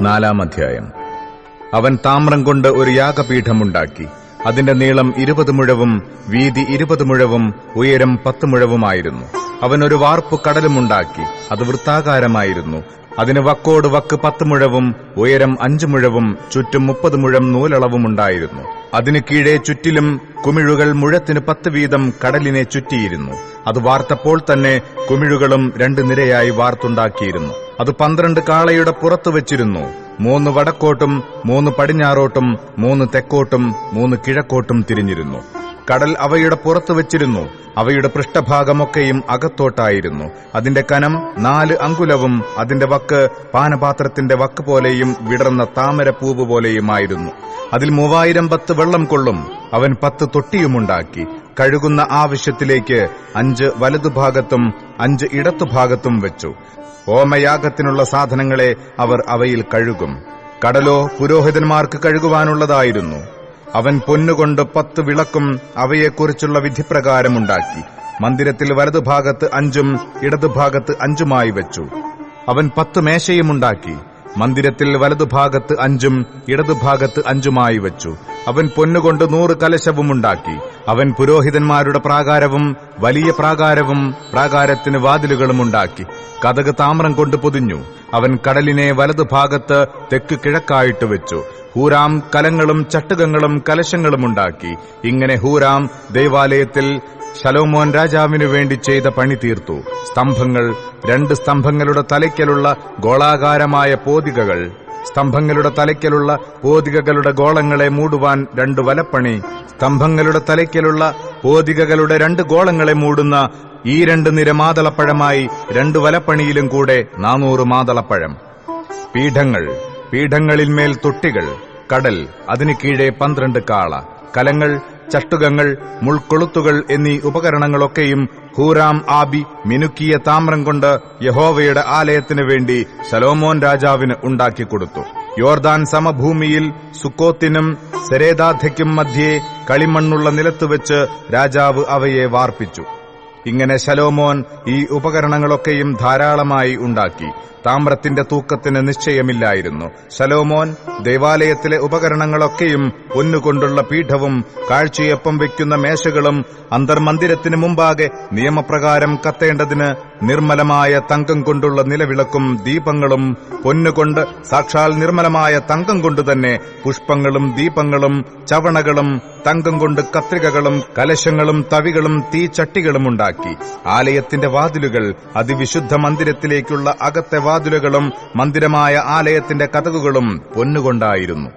4-ാം അധ്യായം. അവൻ താമ്രം കൊണ്ട് ഒരു യാഗപീഠമുണ്ടാക്കി. അതിന്റെ നീളം 20 മുഴവും വീതി 20 മുഴവും ഉയരം 10 മുഴവുമായിരുന്നു. അവൻ ഒരു വാർപ്പ് കടലുമുണ്ടാക്കി. അത് വൃത്താകാരമായിരുന്നു. അതിന് വക്കോട് വക്ക് 10 മുഴവും ഉയരം 5 മുഴവും ചുറ്റും 30 മുഴം നൂലളവുമുണ്ടായിരുന്നു. അതിന് കീഴെ ചുറ്റിലും കുമിഴുകൾ മുഴത്തിന് 10 വീതം കടലിനെ ചുറ്റിയിരുന്നു. അത് വാർത്തപ്പോൾ തന്നെ കുമിഴുകളും 2 നിരയായി വാർത്തുണ്ടാക്കിയിരുന്നു. അത് 12 കാളയുടെ പുറത്തു വച്ചിരുന്നു. 3 വടക്കോട്ടും 3 പടിഞ്ഞാറോട്ടും 3 തെക്കോട്ടും 3 കിഴക്കോട്ടും തിരിഞ്ഞിരുന്നു. കടൽ അവയുടെ പുറത്തു വച്ചിരുന്നു. അവയുടെ പൃഷ്ഠഭാഗമൊക്കെയും അകത്തോട്ടായിരുന്നു. അതിന്റെ കനം 4 അങ്കുലവും അതിന്റെ വക്ക് പാനപാത്രത്തിന്റെ വക്ക് പോലെയും വിടർന്ന താമരപ്പൂവ് പോലെയുമായിരുന്നു. അതിൽ 3000 ബത്ത് വെള്ളം കൊള്ളും. അവൻ 10 തൊട്ടിയുമുണ്ടാക്കി. കഴുകുന്ന ആവശ്യത്തിലേക്ക് 5 വലതുഭാഗത്തും 5 ഇടത്തുഭാഗത്തും വെച്ചു. ഹോമയാഗത്തിനുള്ള സാധനങ്ങളെ അവർ അവയിൽ കഴുകും. കടലോ പുരോഹിതന്മാർക്ക് കഴുകുവാനുള്ളതായിരുന്നു. അവൻ പൊന്നുകൊണ്ട് 10 വിളക്കും അവയെക്കുറിച്ചുള്ള വിധിപ്രകാരമുണ്ടാക്കി. മന്ദിരത്തിൽ വലതുഭാഗത്ത് 5ഉം ഇടതുഭാഗത്ത് 5ഉമായി വെച്ചു. അവൻ 10 മേശയുമുണ്ടാക്കി. മന്ദിരത്തിൽ വലതുഭാഗത്ത് 5ഉം ഇടതുഭാഗത്ത് 5ഉമായി വെച്ചു. അവൻ പൊന്നുകൊണ്ട് 100 കലശവുമുണ്ടാക്കി. അവൻ പുരോഹിതന്മാരുടെ പ്രാകാരവും വലിയ പ്രാകാരവും പ്രാകാരത്തിന് വാതിലുകളും ഉണ്ടാക്കി. കതക് താമ്രം കൊണ്ട് പൊതിഞ്ഞു. അവൻ കടലിനെ വലതുഭാഗത്ത് തെക്ക് കിഴക്കായിട്ട് വെച്ചു. ഹൂരാം കലങ്ങളും ചട്ടുകങ്ങളും കലശങ്ങളുമുണ്ടാക്കി. ഇങ്ങനെ ഹൂരാം ദൈവാലയത്തിൽ ശലോമോൻ രാജാവിനു വേണ്ടി ചെയ്ത പണി തീർത്തു. സ്തംഭങ്ങൾ, 2 സ്തംഭങ്ങളുടെ തലയ്ക്കലുള്ള ഗോളാകാരമായ പോതികകൾ, സ്തംഭങ്ങളുടെ തലയ്ക്കലുള്ള പോതികകളുടെ ഗോളങ്ങളെ മൂടുവാൻ 2 വലപ്പണി, സ്തംഭങ്ങളുടെ തലയ്ക്കലുള്ള പോതികകളുടെ 2 ഗോളങ്ങളെ മൂടുന്ന ഈ 2 നിര മാതളപ്പഴമായി 2 വലപ്പണിയിലും കൂടെ 400 മാതളപ്പഴം. പീഠങ്ങൾ, പീഠങ്ങളിന്മേൽ തൊട്ടികൾ, കടൽ, അതിനു കീഴെ 12 കാള, കലങ്ങൾ, ചട്ടുകങ്ങൾ, മുൾക്കൊളുത്തുകൾ എന്നീ ഉപകരണങ്ങളൊക്കെയും ഹൂരാം ആബി മിനുക്കിയ താമ്രം കൊണ്ട് യഹോവയുടെ ആലയത്തിനു വേണ്ടി ശലോമോൻ രാജാവിന് ഉണ്ടാക്കിക്കൊടുത്തു. യോർദാൻ സമഭൂമിയിൽ സുക്കോത്തിനും സെരേദാഥയ്ക്കും മധ്യേ കളിമണ്ണുള്ള നിലത്തുവെച്ച് രാജാവ് അവയെ വാർപ്പിച്ചു. ഇങ്ങനെ ശലോമോൻ ഈ ഉപകരണങ്ങളൊക്കെയും ധാരാളമായി ഉണ്ടാക്കി. താമ്രത്തിന്റെ തൂക്കത്തിന് നിശ്ചയമില്ലായിരുന്നു. ശലോമോൻ ദേവാലയത്തിലെ ഉപകരണങ്ങളൊക്കെയും പൊന്നുകൊണ്ടുള്ള പീഠവും കാഴ്ചയപ്പം വയ്ക്കുന്ന മേശകളും അന്തർമന്ദിരത്തിന് മുമ്പാകെ നിയമപ്രകാരം കത്തേണ്ടതിന് നിർമ്മലമായ തങ്കം കൊണ്ടുള്ള നിലവിളക്കും ദീപങ്ങളും പൊന്നുകൊണ്ട് സാക്ഷാൽ നിർമ്മലമായ തങ്കം കൊണ്ടുതന്നെ പുഷ്പങ്ങളും ദീപങ്ങളും ചവണകളും തങ്കം കൊണ്ട് കത്രികകളും കലശങ്ങളും തവികളും തീച്ചട്ടികളും ഉണ്ടാക്കി. ആലയത്തിന്റെ വാതിലുകൾ, അതിവിശുദ്ധ മന്ദിരത്തിലേക്കുള്ള അകത്തെ വാതിലുകളും മന്ദിരമായ ആലയത്തിന്റെ കതകുകളും പൊന്നുകൊണ്ടായിരുന്നു.